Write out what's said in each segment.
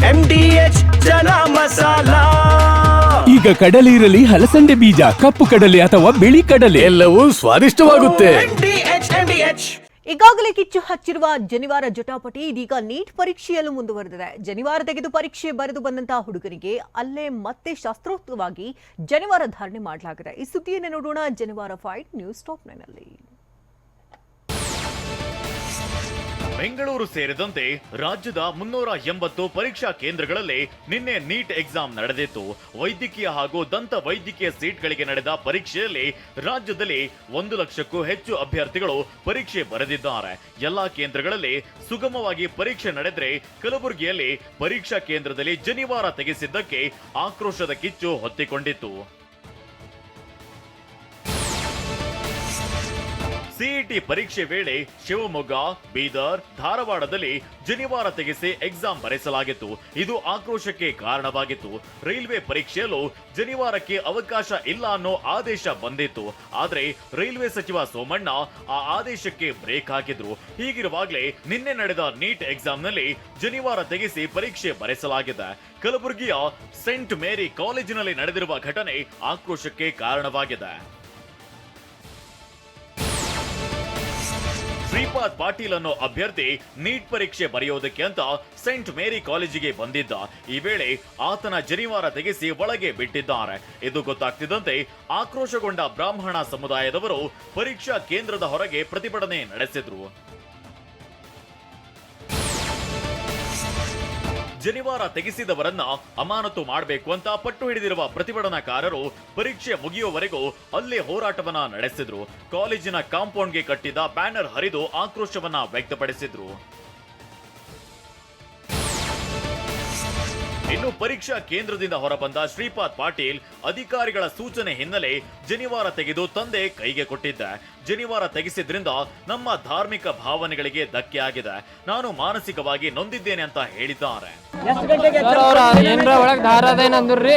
MDH chana masala. ಈಗ ಕಡಲೆ ಇರಲಿ, ಹಲಸಂಡೆ ಬೀಜ, ಕಪ್ಪು ಕಡಲೆ ಅಥವಾ ಬಿಳಿ ಕಡಲೆ, ಎಲ್ಲವೂ ಸ್ವಾದಿಷ್ಟವಾಗುತ್ತೆ. MDH. ಈಗಾಗಲೇ ಕಿಚ್ಚು ಹಚ್ಚಿರುವ ಜನಿವಾರ ಜಟಾಪಟಿ ಇದೀಗ ನೀಟ್ ಪರೀಕ್ಷೆಯಲ್ಲೂ ಮುಂದುವರೆದಿದೆ. ಜನಿವಾರ ತೆಗೆದು ಪರೀಕ್ಷೆ ಬರೆದು ಬಂದಂತಹ ಹುಡುಗರಿಗೆ ಅಲ್ಲೇ ಮತ್ತೆ ಶಾಸ್ತ್ರೋಕ್ತವಾಗಿ ಜನಿವಾರ ಧಾರಣೆ ಮಾಡಲಾಗಿದೆ. ಈ ಸುದ್ದಿಯನ್ನು ನೋಡೋಣ ಜನಿವಾರ ಫೈಟ್ ನ್ಯೂಸ್ ಟಾಪ್ 9 ನಲ್ಲಿ. ಬೆಂಗಳೂರು ಸೇರಿದಂತೆ ರಾಜ್ಯದ 380 ಪರೀಕ್ಷಾ ಕೇಂದ್ರಗಳಲ್ಲಿ ನಿನ್ನೆ ನೀಟ್ ಎಕ್ಸಾಮ್ ನಡೆದಿತ್ತು. ವೈದ್ಯಕೀಯ ಹಾಗೂ ದಂತ ವೈದ್ಯಕೀಯ ಸೀಟ್ಗಳಿಗೆ ನಡೆದ ಪರೀಕ್ಷೆಯಲ್ಲಿ ರಾಜ್ಯದಲ್ಲಿ 1 ಲಕ್ಷಕ್ಕೂ ಹೆಚ್ಚು ಅಭ್ಯರ್ಥಿಗಳು ಪರೀಕ್ಷೆ ಬರೆದಿದ್ದಾರೆ. ಎಲ್ಲಾ ಕೇಂದ್ರಗಳಲ್ಲಿ ಸುಗಮವಾಗಿ ಪರೀಕ್ಷೆ ನಡೆದರೆ ಕಲಬುರಗಿಯಲ್ಲಿ ಪರೀಕ್ಷಾ ಕೇಂದ್ರದಲ್ಲಿ ಜನಿವಾರ ತೆಗೆಸಿದ್ದಕ್ಕೆ ಆಕ್ರೋಶದ ಕಿಚ್ಚು ಹೊತ್ತಿಕೊಂಡಿತ್ತು. ಸಿಇಟಿ ಪರೀಕ್ಷೆ ವೇಳೆ ಶಿವಮೊಗ್ಗ, ಬೀದರ್, ಧಾರವಾಡದಲ್ಲಿ ಜನಿವಾರ ತೆಗೆಸಿ ಎಕ್ಸಾಮ್ ಬರೆಸಲಾಗಿತ್ತು. ಇದು ಆಕ್ರೋಶಕ್ಕೆ ಕಾರಣವಾಗಿತ್ತು. ರೈಲ್ವೆ ಪರೀಕ್ಷೆಯಲ್ಲೂ ಜನಿವಾರಕ್ಕೆ ಅವಕಾಶ ಇಲ್ಲ ಅನ್ನೋ ಆದೇಶ ಬಂದಿತ್ತು. ಆದ್ರೆ ರೈಲ್ವೆ ಸಚಿವ ಸೋಮಣ್ಣ ಆ ಆದೇಶಕ್ಕೆ ಬ್ರೇಕ್ ಹಾಕಿದ್ರು. ಹೀಗಿರುವಾಗಲೇ ನಿನ್ನೆ ನಡೆದ ನೀಟ್ ಎಕ್ಸಾಮ್ನಲ್ಲಿ ಜನಿವಾರ ತೆಗೆಸಿ ಪರೀಕ್ಷೆ ಬರೆಸಲಾಗಿದೆ. ಕಲಬುರಗಿಯ ಸೆಂಟ್ ಮೇರಿ ಕಾಲೇಜಿನಲ್ಲಿ ನಡೆದಿರುವ ಘಟನೆ ಆಕ್ರೋಶಕ್ಕೆ ಕಾರಣವಾಗಿದೆ. ಶ್ರೀಪಾದ್ ಪಾಟೀಲ್ ಅನ್ನೋ ಅಭ್ಯರ್ಥಿ ನೀಟ್ ಪರೀಕ್ಷೆ ಬರೆಯೋದಕ್ಕೆ ಅಂತ ಸೆಂಟ್ ಮೇರಿ ಕಾಲೇಜಿಗೆ ಬಂದಿದ್ದ. ಈ ವೇಳೆ ಆತನ ಜನಿವಾರ ತೆಗೆಸಿ ಒಳಗೆ ಬಿಟ್ಟಿದ್ದಾರೆ. ಇದು ಗೊತ್ತಾಗ್ತಿದ್ದಂತೆ ಆಕ್ರೋಶಗೊಂಡ ಬ್ರಾಹ್ಮಣ ಸಮುದಾಯದವರು ಪರೀಕ್ಷಾ ಕೇಂದ್ರದ ಹೊರಗೆ ಪ್ರತಿಭಟನೆ ನಡೆಸಿದ್ರು. ಜನಿವಾರ ತೆಗೆಸಿದವರನ್ನ ಅಮಾನತು ಮಾಡಬೇಕು ಅಂತ ಪಟ್ಟು ಹಿಡಿದಿರುವ ಪ್ರತಿಭಟನಾಕಾರರು ಪರೀಕ್ಷೆ ಮುಗಿಯುವವರೆಗೂ ಅಲ್ಲೇ ಹೋರಾಟವನ್ನ ನಡೆಸಿದ್ರು. ಕಾಲೇಜಿನ ಕಾಂಪೌಂಡ್ಗೆ ಕಟ್ಟಿದ ಬ್ಯಾನರ್ ಹರಿದು ಆಕ್ರೋಶವನ್ನ ವ್ಯಕ್ತಪಡಿಸಿದ್ರು. ಇನ್ನು ಪರೀಕ್ಷಾ ಕೇಂದ್ರದಿಂದ ಹೊರಬಂದ ಶ್ರೀಪಾದ್ ಪಾಟೀಲ್ ಅಧಿಕಾರಿಗಳ ಸೂಚನೆ ಹಿನ್ನೆಲೆ ಜನಿವಾರ ತೆಗೆದು ತಂದೆ ಕೈಗೆ ಕೊಟ್ಟಿದ್ದೆ. ಜನಿವಾರ ತೆಗೆಸಿದ್ರಿಂದ ನಮ್ಮ ಧಾರ್ಮಿಕ ಭಾವನೆಗಳಿಗೆ ಧಕ್ಕೆ ಆಗಿದೆ. ನಾನು ಮಾನಸಿಕವಾಗಿ ನೊಂದಿದ್ದೇನೆ ಅಂತ ಹೇಳಿದ್ದಾರೆ. ಒಳಗ್ ಧಾರದ ಅಂದ್ರಿ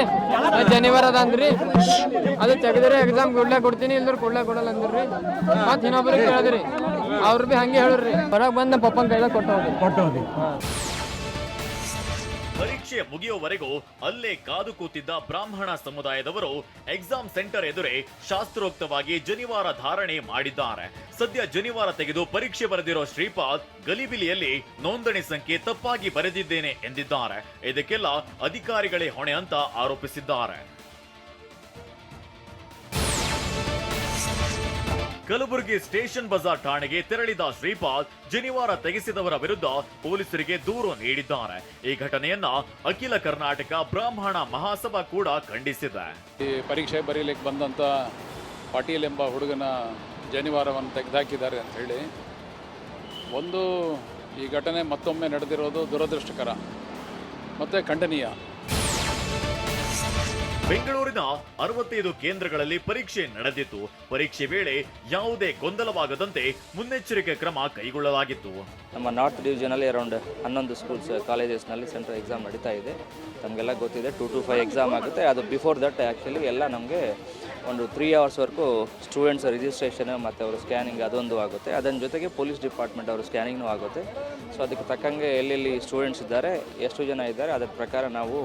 ಜನಿವಾರ ಅದ ಅಂದ್ರಿ, ಅದು ತೆಗೆದ್ರೆ ಎಕ್ಸಾಮ್ ಕೊಡ್ಲೇ ಕೊಡ್ತೀನಿ, ಇಲ್ದ್ರ ಕೊಡ್ಲೇ ಕೊಡಲ್ಲ ಅಂದ್ರಿ. ಮತ್ ಇನ್ನೊಬ್ರಿಗೆ ಕೇಳಿದ್ರಿ, ಅವ್ರು ಬಿ ಹಂಗೆ ಹೇಳ್ರಿ. ಹೊರಗ್ ಬಂದ್ ನಮ್ಮ ಪಪ್ಪನ ಕೈದಾಗ ಕೊಟ್ಟೋದಿ. ಪರೀಕ್ಷೆ ಮುಗಿಯುವವರೆಗೂ ಅಲ್ಲೇ ಕಾದು ಕೂತಿದ್ದ ಬ್ರಾಹ್ಮಣ ಸಮುದಾಯದವರು ಎಕ್ಸಾಮ್ ಸೆಂಟರ್ ಎದುರೇ ಶಾಸ್ತ್ರೋಕ್ತವಾಗಿ ಜನಿವಾರ ಧಾರಣೆ ಮಾಡಿದ್ದಾರೆ. ಸದ್ಯ ಜನಿವಾರ ತೆಗೆದು ಪರೀಕ್ಷೆ ಬರೆದಿರೋ ಶ್ರೀಪಾದ್ ಗಲಿಬಿಲಿಯಲ್ಲಿ ನೋಂದಣಿ ಸಂಖ್ಯೆ ತಪ್ಪಾಗಿ ಬರೆದಿದ್ದೇನೆ ಎಂದಿದ್ದಾರೆ. ಇದಕ್ಕೆಲ್ಲ ಅಧಿಕಾರಿಗಳೇ ಹೊಣೆ ಅಂತ ಆರೋಪಿಸಿದ್ದಾರೆ. ಕಲಬುರಗಿ ಸ್ಟೇಷನ್ ಬಜಾರ್ ಠಾಣೆಗೆ ತೆರಳಿದ ಶ್ರೀಪಾದ್ ಜನಿವಾರ ತೆಗೆಸಿದವರ ವಿರುದ್ಧ ಪೊಲೀಸರಿಗೆ ದೂರು ನೀಡಿದ್ದಾರೆ. ಈ ಘಟನೆಯನ್ನ ಅಖಿಲ ಕರ್ನಾಟಕ ಬ್ರಾಹ್ಮಣ ಮಹಾಸಭಾ ಕೂಡ ಖಂಡಿಸಿದೆ. ಈ ಪರೀಕ್ಷೆ ಬರೀಲಿಕ್ಕೆ ಬಂದಂತ ಪಾಟೀಲ್ ಎಂಬ ಹುಡುಗನ ಜನಿವಾರವನ್ನು ತೆಗೆದುಹಾಕಿದ್ದಾರೆ ಅಂತ ಹೇಳಿ ಈ ಘಟನೆ ಮತ್ತೊಮ್ಮೆ ನಡೆದಿರೋದು ದುರದೃಷ್ಟಕರ ಮತ್ತೆ ಖಂಡನೀಯ. ಬೆಂಗಳೂರಿನ 65 ಕೇಂದ್ರಗಳಲ್ಲಿ ಪರೀಕ್ಷೆ ನಡೆದಿತ್ತು. ಪರೀಕ್ಷೆ ವೇಳೆ ಯಾವುದೇ ಗೊಂದಲವಾಗದಂತೆ ಮುನ್ನೆಚ್ಚರಿಕೆ ಕ್ರಮ ಕೈಗೊಳ್ಳಲಾಗಿತ್ತು. ನಮ್ಮ ನಾರ್ತ್ ಡಿವಿಷನಲ್ಲಿ ಅರೌಂಡ್ 11 ಸ್ಕೂಲ್ಸ್ ಕಾಲೇಜಸ್ನಲ್ಲಿ ಸೆಂಟ್ರಲ್ ಎಕ್ಸಾಮ್ ನಡೀತಾ ಇದೆ. ನಮಗೆಲ್ಲ ಗೊತ್ತಿದೆ 2 to 5 ಎಕ್ಸಾಮ್ ಆಗುತ್ತೆ. ಅದು ಬಿಫೋರ್ ದಟ್ ಆ್ಯಕ್ಚುಲಿ ಎಲ್ಲ ನಮಗೆ ಒಂದು 3 ಅವರ್ಸ್ವರೆಗೂ ಸ್ಟೂಡೆಂಟ್ಸ್ ರಿಜಿಸ್ಟ್ರೇಷನ್ ಮತ್ತು ಅವರು ಸ್ಕ್ಯಾನಿಂಗ್ ಅದೊಂದು ಆಗುತ್ತೆ. ಅದರ ಜೊತೆಗೆ ಪೊಲೀಸ್ ಡಿಪಾರ್ಟ್ಮೆಂಟ್ ಅವರು ಸ್ಕ್ಯಾನಿಂಗ್ನೂ ಆಗುತ್ತೆ. ಸೊ ಅದಕ್ಕೆ ತಕ್ಕಂಗೆ ಎಲ್ಲೆಲ್ಲಿ ಸ್ಟೂಡೆಂಟ್ಸ್ ಇದ್ದಾರೆ, ಎಷ್ಟು ಜನ ಇದ್ದಾರೆ, ಅದರ ಪ್ರಕಾರ ನಾವು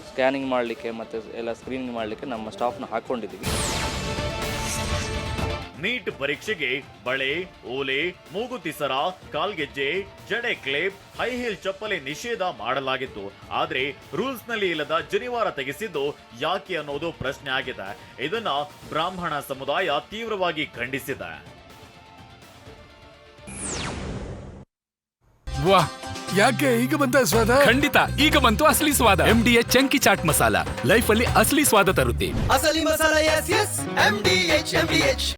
ಸ್ಕ್ಯಾನಿಂಗ್ ಮಾಡಲಿಕ್ಕೆ ಮತ್ತು ಎಲ್ಲ ಸ್ಕ್ರೀನಿಂಗ್ ಮಾಡಲಿಕ್ಕೆ ನಮ್ಮ ಸ್ಟಾಫ್ನ ಹಾಕ್ಕೊಂಡಿದ್ದೀವಿ. ನೀಟ್ ಪರೀಕ್ಷೆಗೆ ಬಳೆ, ಓಲೆ, ಮೂಗುತಿ ಸರ, ಕಾಲ್ಗೆಜ್ಜೆ, ಜಡೆ ಕ್ಲಿಪ್, ಹೈ ಹೀಲ್ ಚಪ್ಪಲಿ ನಿಷೇಧ ಮಾಡಲಾಗಿತ್ತು. ಆದ್ರೆ ರೂಲ್ಸ್ ನಲ್ಲಿ ಇಲ್ಲದ ಜನಿವಾರ ತೆಗೆಸಿದ್ದು ಯಾಕೆ ಅನ್ನೋದು ಪ್ರಶ್ನೆ ಆಗಿದೆ. ಇದನ್ನ ಬ್ರಾಹ್ಮಣ ಸಮುದಾಯ ತೀವ್ರವಾಗಿ ಖಂಡಿಸಿದೆ. ವಾಹ್, ಯಾಕೆ ಈಗ ಬಂತ ಸ್ವಾದ? ಖಂಡಿತ ಈಗ ಬಂತು ಅಸಲಿ ಸ್ವಾದ. MDH chunky chaat masala life ಅಲ್ಲಿ ಅಸಲಿ ಸ್ವಾದ ತರುತ್ತೆ. ಅಸಲಿ ಮಸಾಲ, MDH.